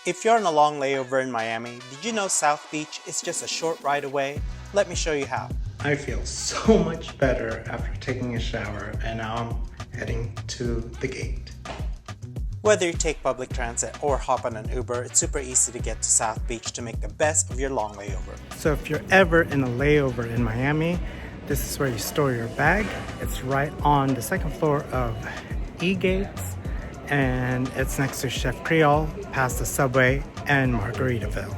If you're on a long layover in Miami, did you know South Beach is just a short ride away? Let me show you how. I feel so much better after taking a shower, and now I'm heading to the gate. Whether you take public transit or hop on an Uber, it's super easy to get to South Beach to make the best of your long layover. So if you're ever in a layover in Miami, this is where you store your bag. It's right on the second floor of E-Gates, and it's next to Chef Creole, past the subway and Margaritaville.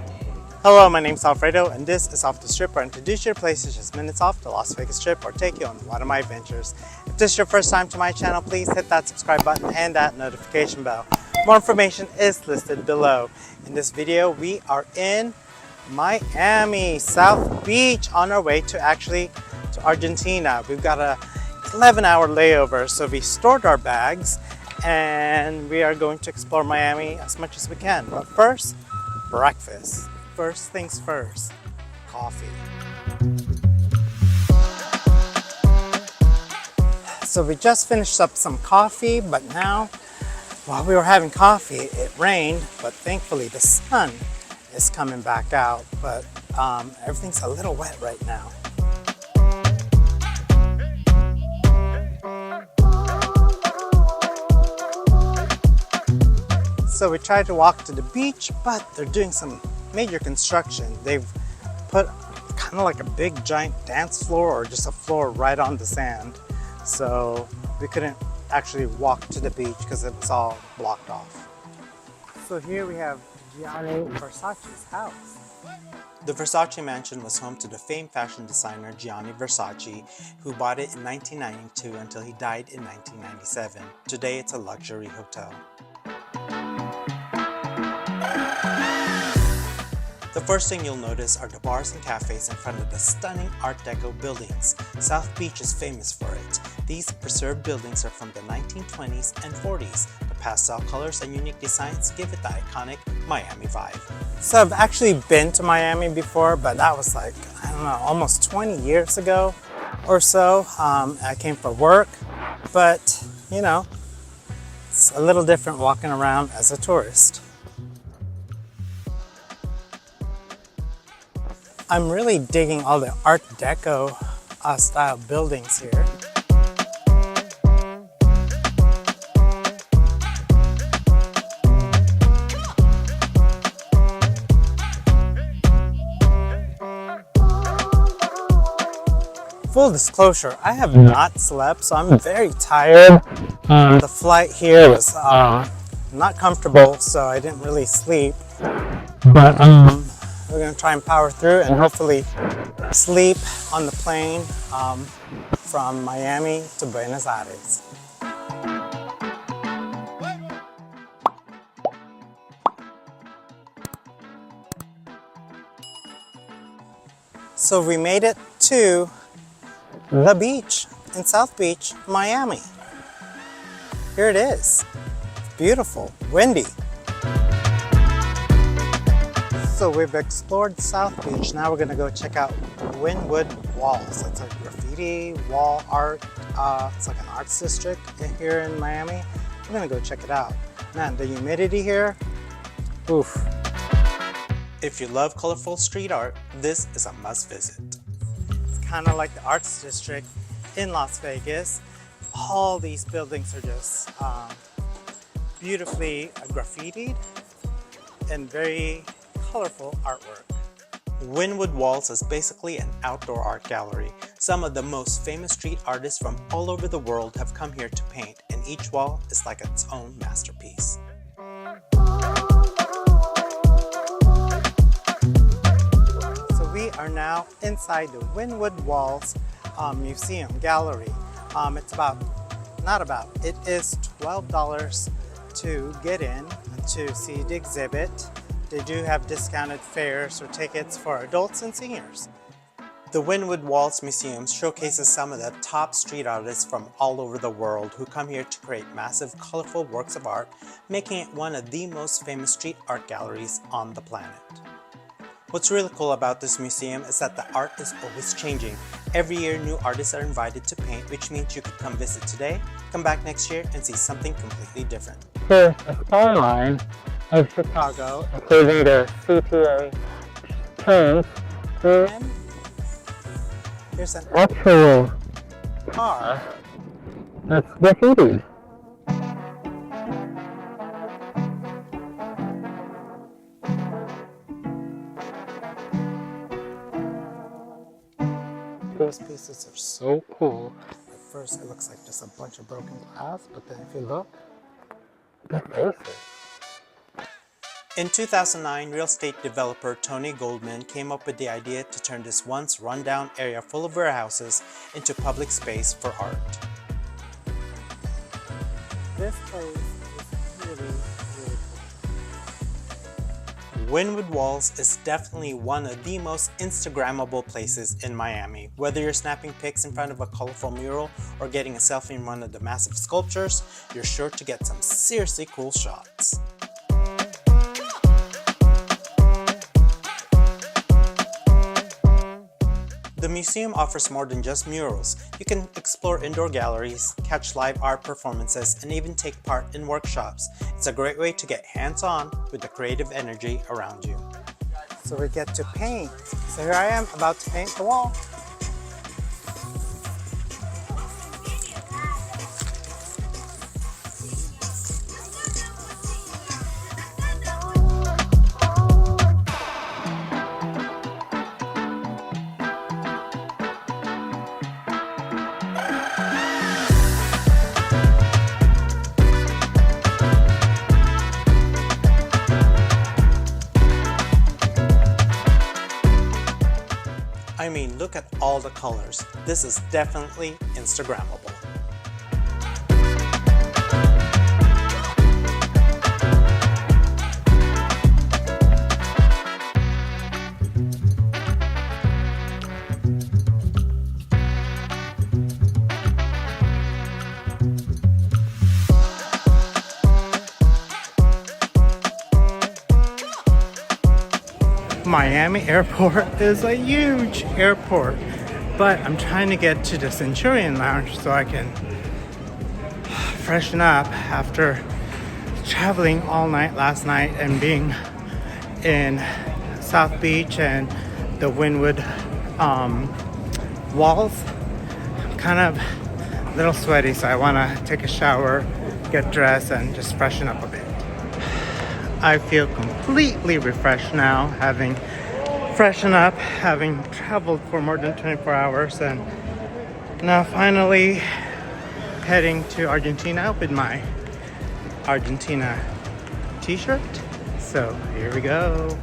Hello, my name's Alfredo, and this is Off the Strip, where I introduce you to places just minutes off the Las Vegas Strip or take you on one of my adventures. If this is your first time to my channel, please hit that subscribe button and that notification bell. More information is listed below. In this video, we are in Miami, South Beach, on our way to Argentina. We've got a 11-hour layover, so we stored our bags and we are going to explore Miami as much as we can. But first, breakfast. First things first, coffee. So we just finished up some coffee, but now while we were having coffee, it rained, but thankfully the sun is coming back out, but everything's a little wet right now. So we tried to walk to the beach, but they're doing some major construction. They've put kind of like a big giant dance floor or just a floor right on the sand. So we couldn't actually walk to the beach because it was all blocked off. So here we have Gianni Versace's house. The Versace mansion was home to the famed fashion designer Gianni Versace, who bought it in 1992 until he died in 1997. Today it's a luxury hotel. The first thing you'll notice are the bars and cafes in front of the stunning Art Deco buildings. South Beach is famous for it. These preserved buildings are from the 1920s and 40s. The pastel colors and unique designs give it the iconic Miami vibe. So I've actually been to Miami before, but that was like, I don't know, almost 20 years ago or so. I came for work, but you know, it's a little different walking around as a tourist. I'm really digging all the Art Deco style buildings here. Full disclosure, I have not slept, so I'm very tired. The flight here was not comfortable, so I didn't really sleep. But we're going to try and power through and hopefully sleep on the plane from Miami to Buenos Aires. So we made it to the beach in South Beach, Miami. Here it is. It's beautiful, windy. So we've explored South Beach. Now we're gonna go check out Wynwood Walls. It's a graffiti wall art. It's like an arts district here in Miami. We're gonna go check it out. Man, the humidity here, oof. If you love colorful street art, this is a must visit. It's kind of like the arts district in Las Vegas. All these buildings are just beautifully graffitied and very colorful artwork. Wynwood Walls is basically an outdoor art gallery. Some of the most famous street artists from all over the world have come here to paint, and each wall is like its own masterpiece. So we are now inside the Wynwood Walls Museum Gallery. It is $12 to get in to see the exhibit. They do have discounted fares or tickets for adults and seniors. The Wynwood Walls Museum showcases some of the top street artists from all over the world who come here to create massive, colorful works of art, making it one of the most famous street art galleries on the planet. What's really cool about this museum is that the art is always changing. Every year, new artists are invited to paint, which means you could come visit today, come back next year, and see something completely different. Here's a skyline of Chicago, including the CTA trains, and Here's an actual car that's graffiti. Those pieces are so cool. At first it looks like just a bunch of broken glass, but then if you look, they're amazing. In 2009, real estate developer Tony Goldman came up with the idea to turn this once rundown area full of warehouses into public space for art. This place is really, really cool. Wynwood Walls is definitely one of the most Instagrammable places in Miami. Whether you're snapping pics in front of a colorful mural or getting a selfie in one of the massive sculptures, you're sure to get some seriously cool shots. The museum offers more than just murals. You can explore indoor galleries, catch live art performances, and even take part in workshops. It's a great way to get hands-on with the creative energy around you. So we get to paint. So here I am about to paint the wall. I mean, look at all the colors. This is definitely Instagrammable. Miami Airport is a huge airport, but I'm trying to get to the Centurion Lounge so I can freshen up after traveling all night last night and being in South Beach and the Wynwood Walls. I'm kind of a little sweaty, so I want to take a shower, get dressed, and just freshen up a bit. I feel completely refreshed now, having freshened up, having traveled for more than 24 hours, and now finally heading to Argentina with my Argentina t-shirt. So here we go.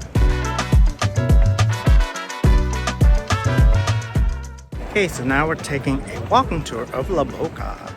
Okay, so now we're taking a walking tour of La Boca.